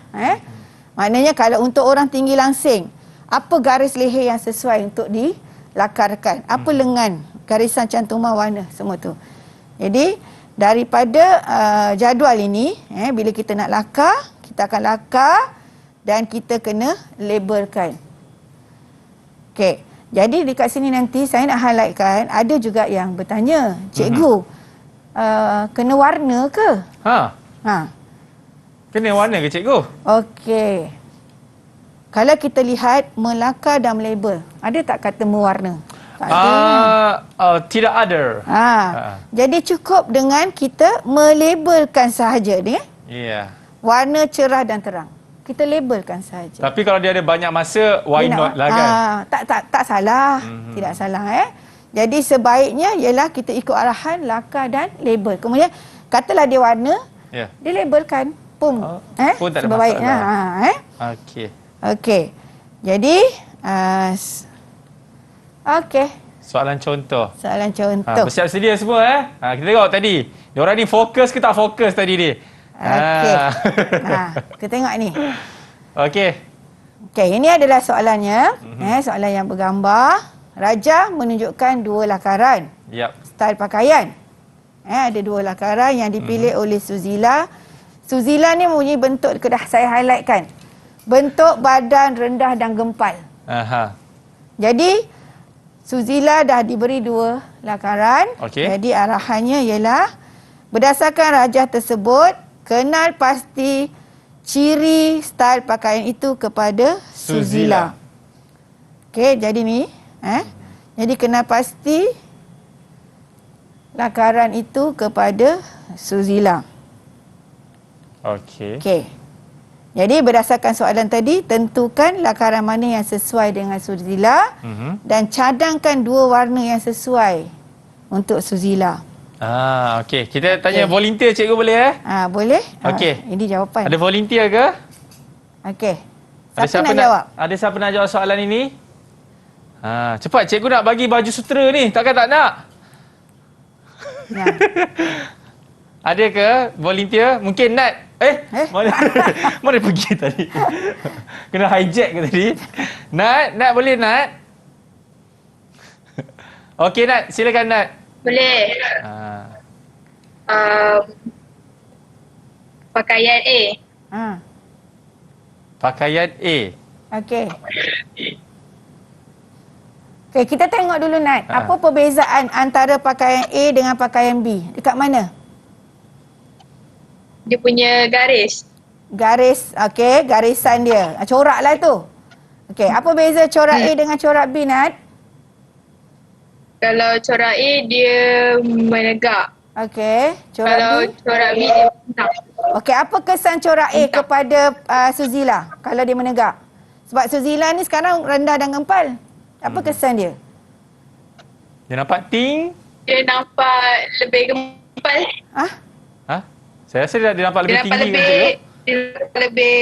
Maknanya kalau untuk orang tinggi langsing, apa garis leher yang sesuai untuk dilakarkan, apa lengan, garisan cantuman warna, semua tu. Jadi daripada jadual ini, bila kita nak lakar, kita akan lakar dan kita kena labelkan. Okey. Jadi dekat sini nanti saya nak highlightkan, ada juga yang bertanya, cikgu, kena warna ke? Kena warna ke cikgu? Okey. Kalau kita lihat melakar dan melabel, ada tak kata mewarna? Tak ada. Tidak ada. Jadi cukup dengan kita melabelkan sahaja ni. Ya. Warna cerah dan terang. Kita labelkan sahaja. Tapi kalau dia ada banyak masa, why not lah kan? Tak salah. Tidak salah Jadi sebaiknya ialah kita ikut arahan lakar dan label. Kemudian katalah dia warna, dia labelkan. Pun pun tak ada sebaiknya. Okey. Okey. Jadi okey. Soalan contoh. Bersiap sedia semua kita tengok tadi. Diorang ni fokus ke tak fokus tadi ni? Okey. Kita tengok ni. Okey. Okey, ini adalah soalannya. Soalan yang bergambar. Raja menunjukkan dua lakaran. Style pakaian. Ada dua lakaran yang dipilih oleh Suzila. Suzila ni mempunyai bentuk, dah saya highlightkan. Bentuk badan rendah dan gempal. Jadi, Suzila dah diberi dua lakaran. Jadi, arahannya ialah berdasarkan rajah tersebut, kenal pasti ciri style pakaian itu kepada Suzila. Okey, jadi ni. Jadi kenal pasti lakaran itu kepada Suzila. Okey. Jadi berdasarkan soalan tadi, tentukan lakaran mana yang sesuai dengan Suzila dan cadangkan dua warna yang sesuai untuk Suzila. Okey. Kita tanya volunteer cikgu boleh boleh. Okey. Ini jawapan. Ada volunteer ke? Okey. Siapa nak jawab? Ada siapa nak jawab soalan ini? Cepat cikgu nak bagi baju sutera ni. Takkan tak nak? Ada ke volunteer? Mungkin Nat. Mana pergi tadi? Kena hijack ke tadi? Nat boleh Nat? Okey Nat, silakan Nat. Boleh. Pakaian A. Pakaian A. Okey. Okey, kita tengok dulu Nat. Apa perbezaan antara pakaian A dengan pakaian B? Dekat mana? Dia punya garis. Garis, okey, garisan dia. Corak lah tu. Okey, apa beza corak A dengan corak B Nat? Kalau corak A dia menegak. Okey, Kalau corak B dia bentang. Okey, apa kesan corak A kepada Suzila kalau dia menegak? Sebab Suzila ni sekarang rendah dan gempal. Apa kesan dia? Dia nampak ting. Dia nampak lebih gempal. Saya rasa dia nampak lebih tinggi kan cikgu? Dia nampak lebih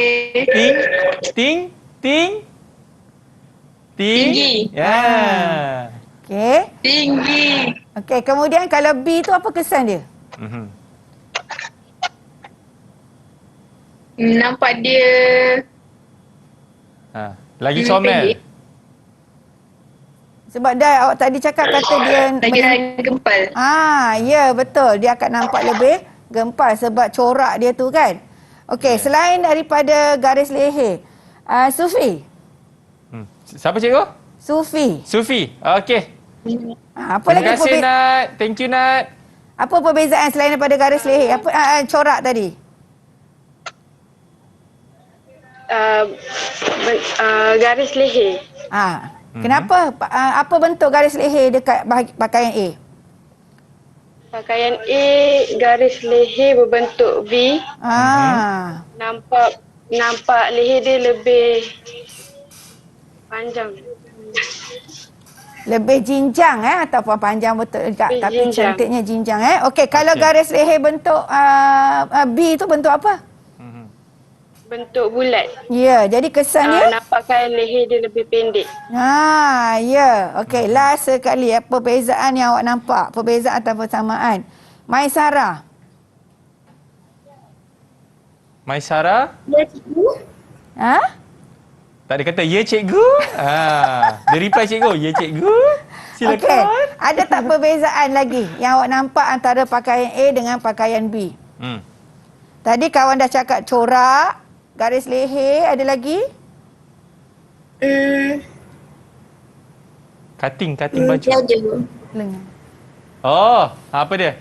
tinggi. Ya. Okey. Tinggi. Okey, kemudian kalau B tu apa kesan dia? Nampak dia lagi comel. Sebab dah awak tadi cakap kata dia lagi gempal. Ya betul. Dia akan nampak lebih gempal sebab corak dia tu kan. Okey, selain daripada garis leher, Sufi. Siapa cikgu? Sufi. Okey. Apa Terima kasih Nat. Thank you Nat. Apa perbezaan selain daripada garis leher? Apa corak tadi? Garis leher. Kenapa? Apa bentuk garis leher dekat pakaian A? Pakaian A garis leher berbentuk V. Nampak leher dia lebih panjang. Lebih jinjang ataupun panjang betul juga. Tapi jinjang. cantiknya jinjang Okey, kalau garis leher bentuk B tu bentuk apa? Bentuk bulat. Ya, jadi kesan dia nampakkan leher dia lebih pendek. Ya. Okey, last sekali perbezaan yang awak nampak, perbezaan atau persamaan. Maisara. Maisara? Ya, cikgu. Tak ada kata, ya cikgu. Dia reply cikgu, ya cikgu. Silakan. Okey. Ada tak perbezaan lagi yang awak nampak antara pakaian A dengan pakaian B? Tadi kawan dah cakap corak, garis leher, ada lagi? Cutting baju. Tiada. Lengan. Oh, apa dia?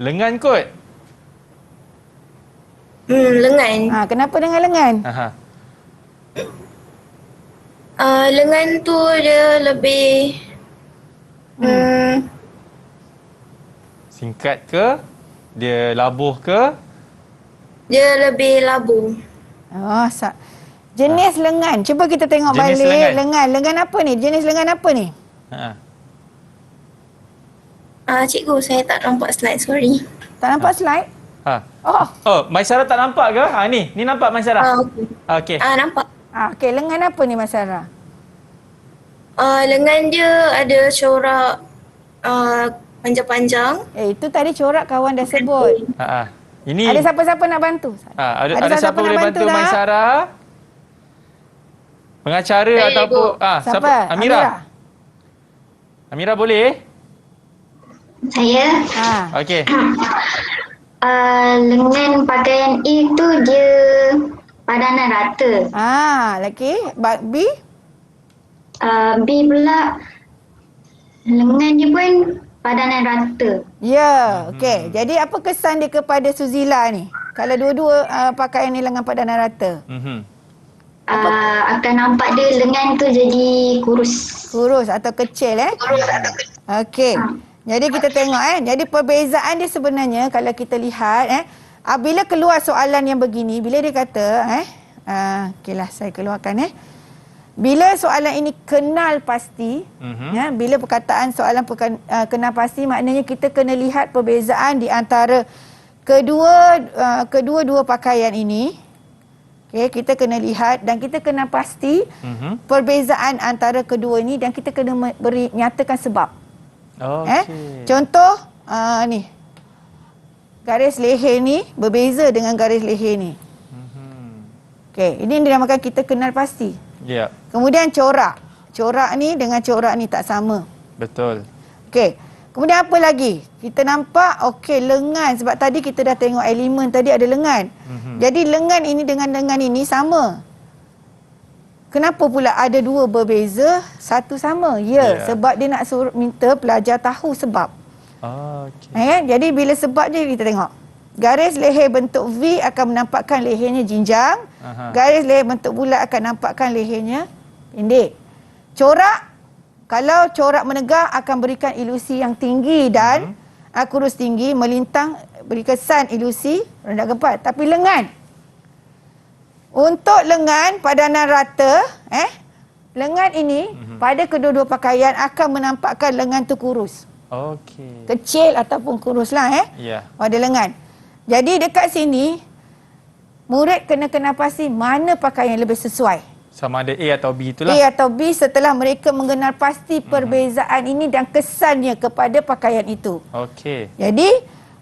Lengan kot. Lengan. Kenapa dengan lengan? Lengan tu dia lebih Singkat ke? Dia labuh ke? dia lebih labu. Jenis lengan. Cuba kita tengok Jenis balik. lengan. Lengan apa ni? Jenis lengan apa ni? Cikgu, saya tak nampak slide, sorry. Tak nampak slide? Oh, Maisara tak nampak ke? Ni nampak Maisara. Okey. Nampak. Okey, lengan apa ni Mas Sarah? Lengan dia ada corak panjang-panjang. Itu tadi corak kawan dah sebut. Ini Ada siapa-siapa nak bantu? ada siapa boleh bantu tak? Maisara? Pengacara Saya, ataupun Siapa? Amira. Amira boleh? Saya. Okey. Lengan pakaian A tu dia padanan rata. Lagi B? B pula lengan dia pun padanan rata. Ya, okey. Jadi apa kesan dia kepada Suzila ni? Kalau dua-dua pakaian ni lengan padanan rata. Akan nampak dia lengan tu jadi kurus. Kurus atau kecil Okey. Jadi kita tengok Jadi perbezaan dia sebenarnya kalau kita lihat bila keluar soalan yang begini, bila dia kata okeylah saya keluarkan bila soalan ini kenal pasti, bila perkataan soalan kenal pasti, maknanya kita kena lihat perbezaan di antara kedua-dua pakaian ini. Okey, kita kena lihat dan kita kena pasti perbezaan antara kedua ini dan kita kena nyatakan sebab. Contoh ni. Garis leher ni berbeza dengan garis leher ni. Okey, ini dinamakan kita kenal pasti. Kemudian corak. Corak ni dengan corak ni tak sama. Betul. Okey. Kemudian apa lagi? Kita nampak lengan, sebab tadi kita dah tengok elemen tadi ada lengan. Jadi lengan ini dengan lengan ini sama. Kenapa pula ada dua berbeza, satu sama? Sebab dia nak minta pelajar tahu sebab. Jadi bila sebab dia kita tengok. Garis leher bentuk V akan menampakkan lehernya jinjang. Garis leher bentuk bulat akan nampakkan lehernya pendek. Corak, kalau corak menegak akan berikan ilusi yang tinggi dan kurus tinggi, melintang beri kesan ilusi rendah gempat. Tapi lengan, untuk lengan padanan rata, lengan ini pada kedua-dua pakaian akan menampakkan lengan tu kurus. Kecil ataupun kurus pada lengan. Jadi dekat sini murid kena kenal pasti mana pakaian lebih sesuai. Sama ada A atau B itulah. A atau B setelah mereka mengenal pasti perbezaan ini dan kesannya kepada pakaian itu. Jadi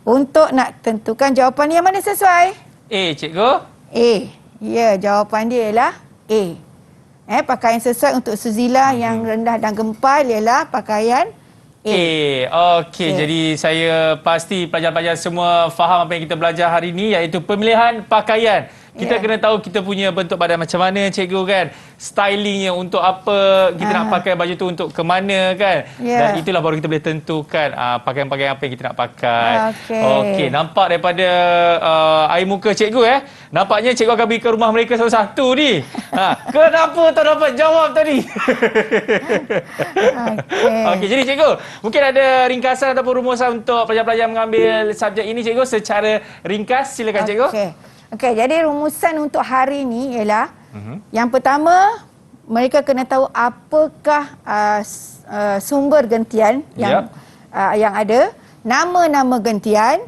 untuk nak tentukan jawapan yang mana sesuai? A, cikgu. A. Ya, jawapan dia ialah A. Pakaian sesuai untuk Suzila yang rendah dan gempal ialah pakaian A. Jadi saya pasti pelajar-pelajar semua faham apa yang kita belajar hari ini, iaitu pemilihan pakaian. Kita kena tahu kita punya bentuk badan macam mana, cikgu kan. Stylingnya untuk apa, kita nak pakai baju tu untuk ke mana kan. Dan itulah baru kita boleh tentukan pakaian-pakaian apa yang kita nak pakai. Okey, nampak daripada air muka cikgu nampaknya cikgu akan pergi ke rumah mereka satu-satu ni. Kenapa tak dapat jawab tadi? Okey, jadi cikgu, mungkin ada ringkasan ataupun rumusan untuk pelajar-pelajar mengambil subjek ini cikgu secara ringkas. Silakan cikgu. Okey, jadi rumusan untuk hari ini ialah yang pertama, mereka kena tahu apakah sumber gentian yang ada, nama-nama gentian,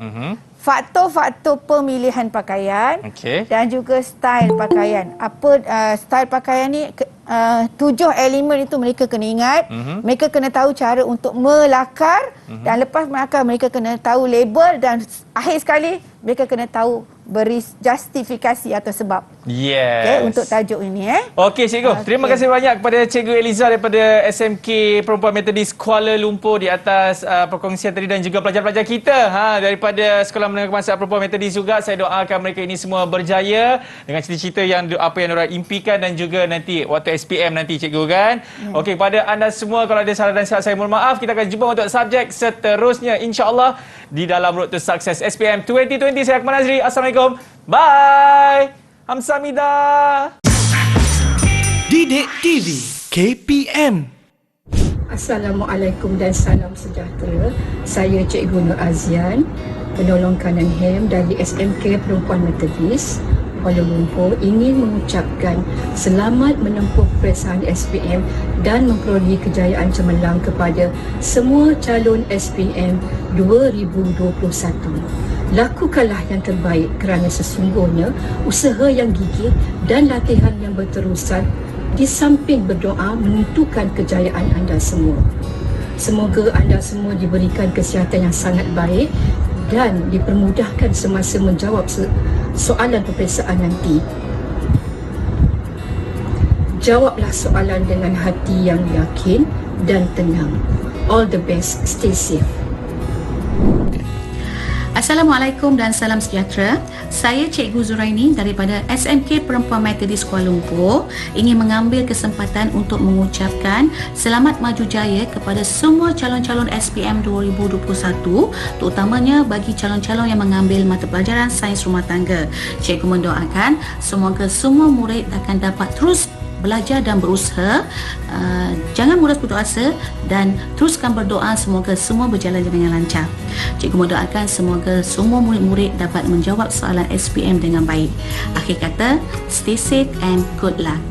faktor-faktor pemilihan pakaian dan juga style pakaian. Apa style pakaian ni, 7 elemen itu mereka kena ingat. Mereka kena tahu cara untuk melakar dan lepas melakar mereka kena tahu label dan akhir sekali mereka kena tahu beri justifikasi atau sebab. Yes. Untuk tajuk ini Okey cikgu, terima kasih banyak kepada Cikgu Eliza daripada SMK Perempuan Methodist Kuala Lumpur di atas perkongsian tadi dan juga pelajar-pelajar kita daripada Sekolah Menengah Kemansaan Perempuan Methodist juga. Saya doakan mereka ini semua berjaya dengan cita-cita yang apa yang diorang impikan dan juga nanti waktu SPM nanti cikgu kan. Okey, kepada anda semua kalau ada salah dan silap saya mohon maaf. Kita akan jumpa untuk subjek seterusnya insya-Allah di dalam Road to Success SPM 2020. Saya Akmal Nazri. Assalamualaikum. Bye. Hamsamida. Didik TV KPM. Assalamualaikum dan salam sejahtera. Saya Cikgu Nur Azian, penolong kanan HEM dari SMK Perempuan Methodist Kuala Lumpur, ingin mengucapkan selamat menempuh peperiksaan SPM dan memperolehi kejayaan cemerlang kepada semua calon SPM 2021. Lakukanlah yang terbaik kerana sesungguhnya usaha yang gigih dan latihan yang berterusan di samping berdoa menentukan kejayaan anda semua. Semoga anda semua diberikan kesihatan yang sangat baik dan dipermudahkan semasa menjawab soalan peperiksaan nanti. Jawablah soalan dengan hati yang yakin dan tenang. All the best, stay safe. Assalamualaikum dan salam sejahtera. Saya Cikgu Zuraini daripada SMK Perempuan Methodist Kuala Lumpur ingin mengambil kesempatan untuk mengucapkan selamat maju jaya kepada semua calon-calon SPM 2021, terutamanya bagi calon-calon yang mengambil mata pelajaran sains rumah tangga. Cikgu mendoakan semoga semua murid akan dapat terus belajar dan berusaha, jangan mudah putus asa dan teruskan berdoa semoga semua berjalan dengan lancar. Cikgu mendoakan semoga semua murid-murid dapat menjawab soalan SPM dengan baik. Akhir kata, stay safe and good luck.